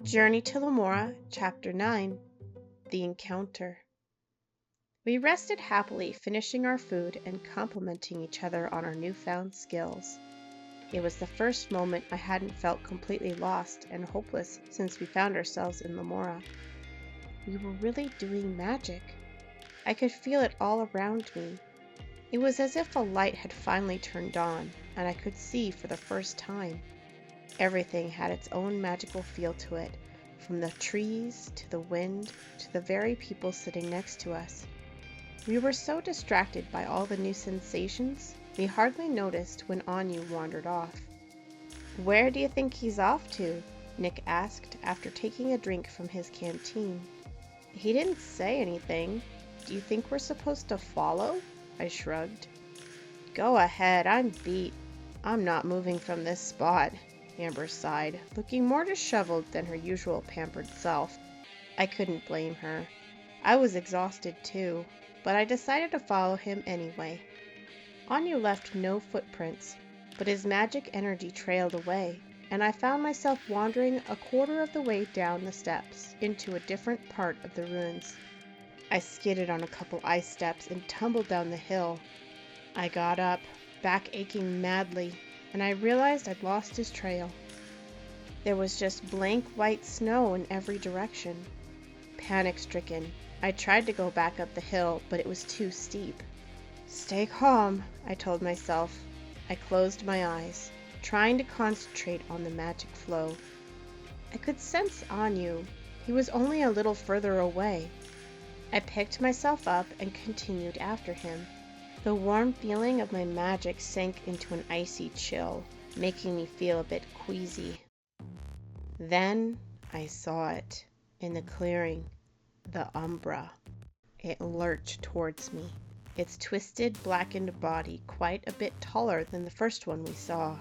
Journey to Lemora, Chapter 9 The Encounter. We rested happily, finishing our food and complimenting each other on our newfound skills. It was the first moment I hadn't felt completely lost and hopeless since we found ourselves in Lemora. We were really doing magic. I could feel it all around me. It was as if a light had finally turned on, and I could see for the first time. Everything had its own magical feel to it, from the trees to the wind to the very people sitting next to us. We were so distracted by all the new sensations, we hardly noticed when Anyu wandered off. "Where do you think he's off to?" Nick asked after taking a drink from his canteen. "He didn't say anything. Do you think we're supposed to follow?" I shrugged. "Go ahead, I'm beat. I'm not moving from this spot," Amber sighed, looking more disheveled than her usual pampered self. I couldn't blame her. I was exhausted too, but I decided to follow him anyway. Anyu left no footprints, but his magic energy trailed away, and I found myself wandering a quarter of the way down the steps into a different part of the ruins. I skidded on a couple ice steps and tumbled down the hill. I got up, back aching madly, and I realized I'd lost his trail. There was just blank white snow in every direction. Panic-stricken, I tried to go back up the hill, but it was too steep. "Stay calm," I told myself. I closed my eyes, trying to concentrate on the magic flow. I could sense Anyu. He was only a little further away. I picked myself up and continued after him. The warm feeling of my magic sank into an icy chill, making me feel a bit queasy. Then I saw it, in the clearing, the Umbra. It lurched towards me, its twisted, blackened body quite a bit taller than the first one we saw.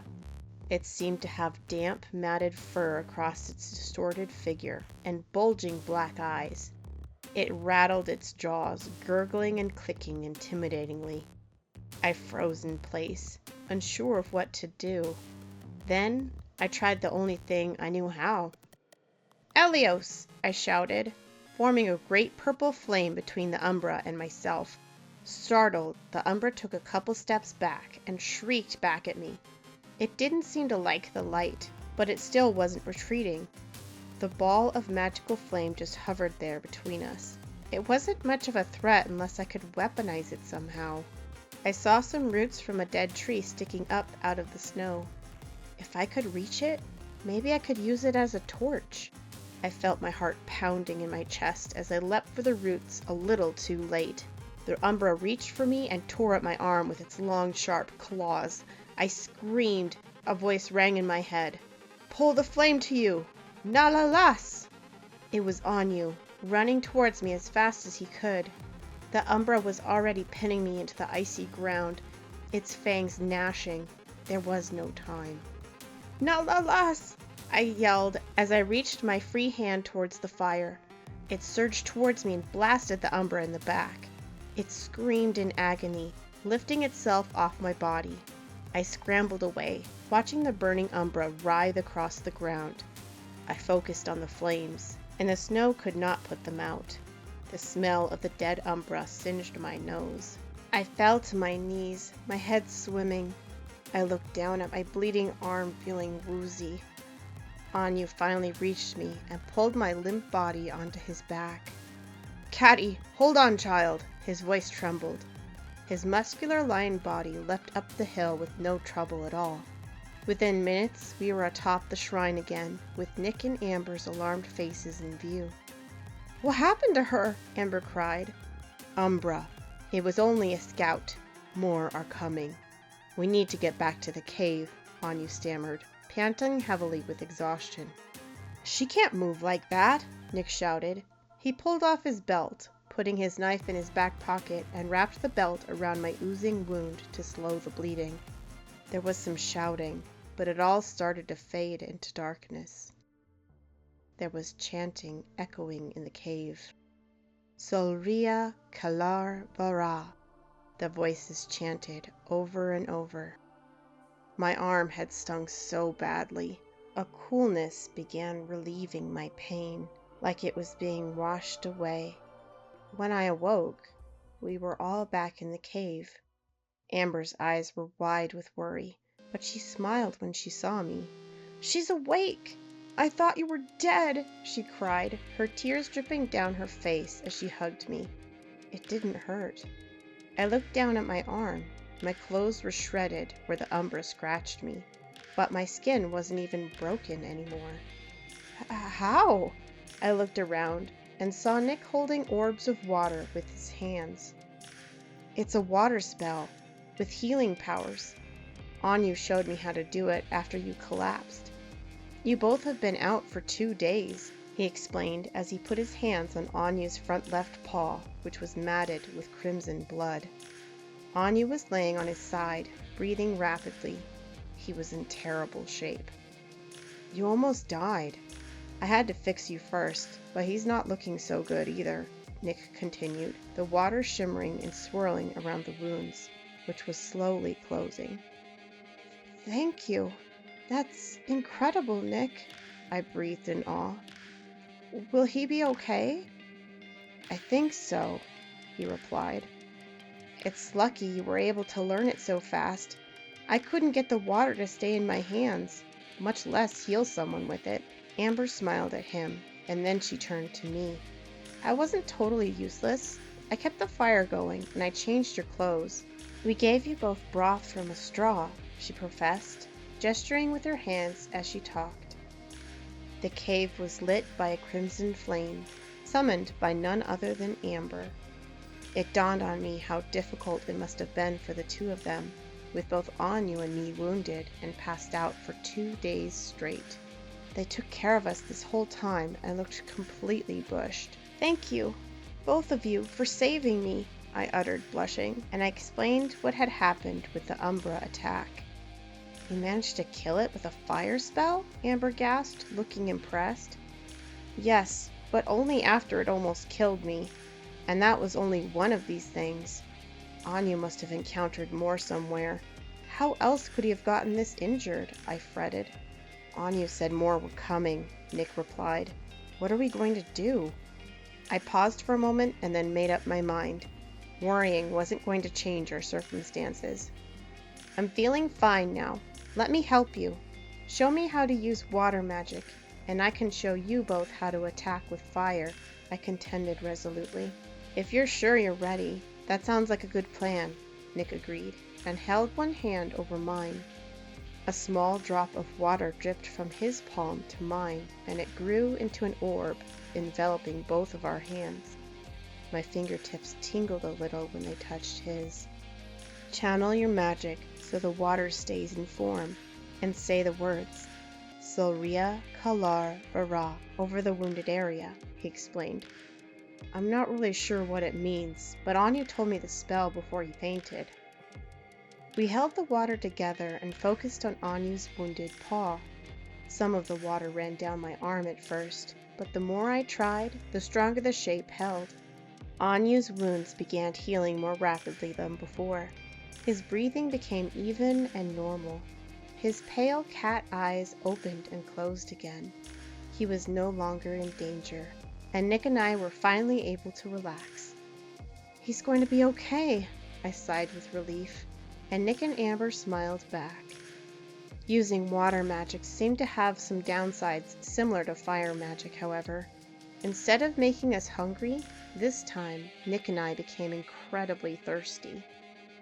It seemed to have damp, matted fur across its distorted figure, and bulging black eyes. It rattled its jaws, gurgling and clicking intimidatingly. I froze in place, unsure of what to do. Then I tried the only thing I knew how. "Elios!" I shouted, forming a great purple flame between the Umbra and myself. Startled, the Umbra took a couple steps back and shrieked back at me. It didn't seem to like the light, but it still wasn't retreating. The ball of magical flame just hovered there between us. It wasn't much of a threat unless I could weaponize it somehow. I saw some roots from a dead tree sticking up out of the snow. If I could reach it, maybe I could use it as a torch. I felt my heart pounding in my chest as I leapt for the roots a little too late. The Umbra reached for me and tore at my arm with its long, sharp claws. I screamed. A voice rang in my head. "Pull the flame to you! Nalalas!" It was Anyu, running towards me as fast as he could. The Umbra was already pinning me into the icy ground, its fangs gnashing. There was no time. "Nalalas!" I yelled as I reached my free hand towards the fire. It surged towards me and blasted the Umbra in the back. It screamed in agony, lifting itself off my body. I scrambled away, watching the burning Umbra writhe across the ground. I focused on the flames, and the snow could not put them out. The smell of the dead Umbra singed my nose. I fell to my knees, my head swimming. I looked down at my bleeding arm, feeling woozy. Anyu finally reached me and pulled my limp body onto his back. "Catty, hold on, child!" His voice trembled. His muscular lion body leapt up the hill with no trouble at all. Within minutes, we were atop the shrine again, with Nick and Amber's alarmed faces in view. "What happened to her?" Amber cried. "Umbra. It was only a scout. More are coming. We need to get back to the cave," Anyu stammered, panting heavily with exhaustion. "She can't move like that," Nick shouted. He pulled off his belt, putting his knife in his back pocket, and wrapped the belt around my oozing wound to slow the bleeding. There was some shouting, but it all started to fade into darkness. There was chanting echoing in the cave. "Solria Kalar Vara," the voices chanted over and over. My arm had stung so badly. A coolness began relieving my pain, like it was being washed away. When I awoke, we were all back in the cave. Amber's eyes were wide with worry, but she smiled when she saw me. "She's awake! I thought you were dead!" she cried, her tears dripping down her face as she hugged me. It didn't hurt. I looked down at my arm. My clothes were shredded where the Umbra scratched me, but my skin wasn't even broken anymore. How? I looked around and saw Nick holding orbs of water with his hands. It's a water spell with healing powers. Anyu showed me how to do it after you collapsed. You both have been out for 2 days, he explained as he put his hands on Anyu's front left paw, which was matted with crimson blood. Anyu was laying on his side, breathing rapidly. He was in terrible shape. You almost died. I had to fix you first, but he's not looking so good either, Nick continued, the water shimmering and swirling around the wounds, which was slowly closing. Thank you. That's incredible, Nick, I breathed in awe. Will he be okay? I think so, he replied. It's lucky you were able to learn it so fast. I couldn't get the water to stay in my hands, much less heal someone with it. Amber smiled at him, and then she turned to me. I wasn't totally useless. I kept the fire going, and I changed your clothes. We gave you both broth from a straw, she professed, gesturing with her hands as she talked. The cave was lit by a crimson flame, summoned by none other than Amber. It dawned on me how difficult it must have been for the two of them, with both Anyu and me wounded and passed out for 2 days straight. They took care of us this whole time and looked completely bushed. Thank you, both of you, for saving me, I uttered, blushing, and I explained what had happened with the Umbra attack. You managed to kill it with a fire spell? Amber gasped, looking impressed. Yes, but only after it almost killed me. And that was only one of these things. Anyu must have encountered more somewhere. How else could he have gotten this injured? I fretted. Anyu said more were coming, Nick replied. What are we going to do? I paused for a moment and then made up my mind. Worrying wasn't going to change our circumstances. I'm feeling fine now. Let me help you. Show me how to use water magic, and I can show you both how to attack with fire, I contended resolutely. If you're sure you're ready, that sounds like a good plan, Nick agreed, and held one hand over mine. A small drop of water dripped from his palm to mine, and it grew into an orb, enveloping both of our hands. My fingertips tingled a little when they touched his. Channel your magic so the water stays in form, and say the words, Silria Kalar Bara, over the wounded area, he explained. I'm not really sure what it means, but Anyu told me the spell before he fainted. We held the water together and focused on Anyu's wounded paw. Some of the water ran down my arm at first, but the more I tried, the stronger the shape held. Anyu's wounds began healing more rapidly than before. His breathing became even and normal. His pale cat eyes opened and closed again. He was no longer in danger, and Nick and I were finally able to relax. He's going to be okay, I sighed with relief, and Nick and Amber smiled back. Using water magic seemed to have some downsides similar to fire magic, however. Instead of making us hungry, this time Nick and I became incredibly thirsty.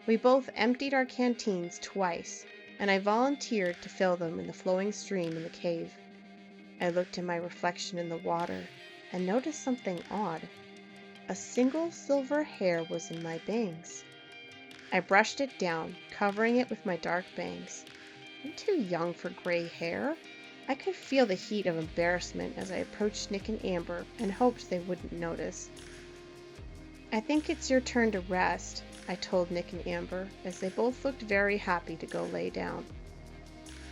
We both emptied our canteens twice, and I volunteered to fill them in the flowing stream in the cave. I looked at my reflection in the water and noticed something odd. A single silver hair was in my bangs. I brushed it down, covering it with my dark bangs. I'm too young for gray hair. I could feel the heat of embarrassment as I approached Nick and Amber and hoped they wouldn't notice. I think it's your turn to rest, I told Nick and Amber, as they both looked very happy to go lay down.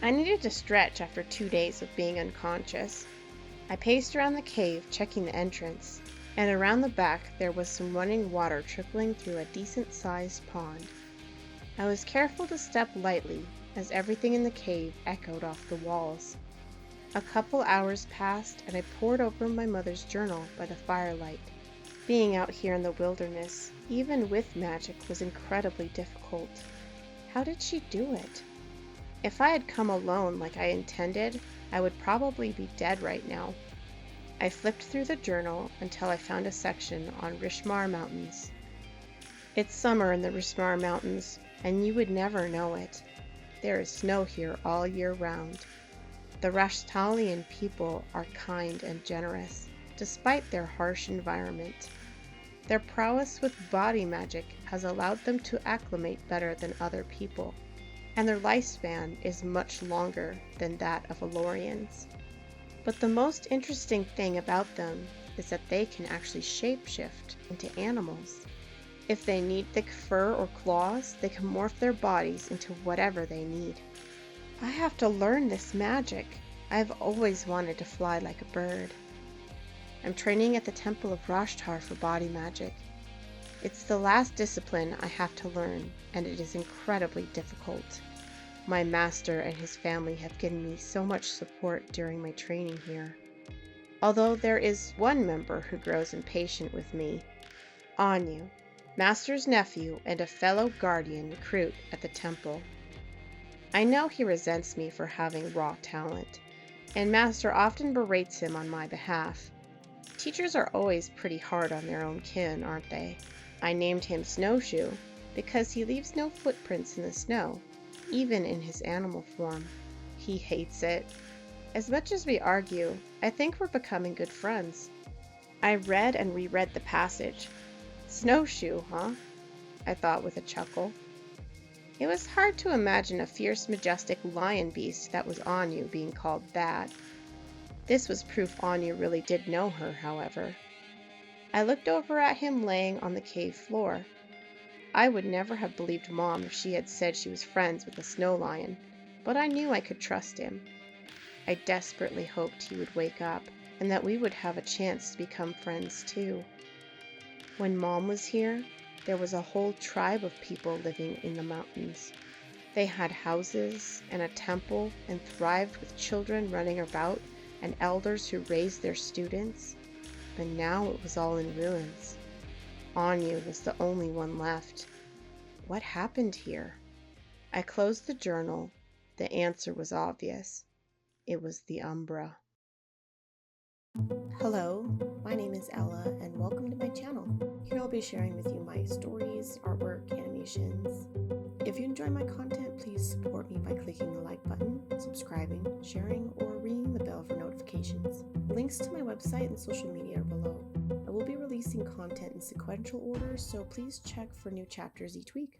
I needed to stretch after 2 days of being unconscious. I paced around the cave, checking the entrance, and around the back there was some running water trickling through a decent-sized pond. I was careful to step lightly, as everything in the cave echoed off the walls. A couple hours passed, and I pored over my mother's journal by the firelight. Being out here in the wilderness, even with magic, was incredibly difficult. How did she do it? If I had come alone like I intended, I would probably be dead right now. I flipped through the journal until I found a section on Rishmar Mountains. It's summer in the Rishmar Mountains, and you would never know it. There is snow here all year round. The Rashtalian people are kind and generous, despite their harsh environment. Their prowess with body magic has allowed them to acclimate better than other people, and their lifespan is much longer than that of Elorians. But the most interesting thing about them is that they can actually shapeshift into animals. If they need thick fur or claws, they can morph their bodies into whatever they need. I have to learn this magic. I've always wanted to fly like a bird. I'm training at the Temple of Rashtar for body magic. It's the last discipline I have to learn, and it is incredibly difficult. My master and his family have given me so much support during my training here. Although there is one member who grows impatient with me, Anyu, Master's nephew and a fellow guardian recruit at the temple. I know he resents me for having raw talent, and Master often berates him on my behalf. Teachers are always pretty hard on their own kin, aren't they? I named him Snowshoe because he leaves no footprints in the snow, even in his animal form. He hates it. As much as we argue, I think we're becoming good friends. I read and reread the passage. Snowshoe, huh? I thought with a chuckle. It was hard to imagine a fierce, majestic lion beast that was Anyu being called that. This was proof Anyu really did know her, however. I looked over at him laying on the cave floor. I would never have believed Mom if she had said she was friends with a snow lion, but I knew I could trust him. I desperately hoped he would wake up, and that we would have a chance to become friends too. When Mom was here, there was a whole tribe of people living in the mountains. They had houses and a temple and thrived with children running about and elders who raised their students. But now it was all in ruins. Anyu was the only one left. What happened here? I closed the journal. The answer was obvious. It was the Umbra. Hello, my name is Ella, and welcome to my channel. Here I'll be sharing with you my stories, artwork, animations. If you enjoy my content, please support me by clicking the like button, subscribing, sharing, or ringing the bell for notifications. Links to my website and social media are below. I will be releasing content in sequential order, so please check for new chapters each week.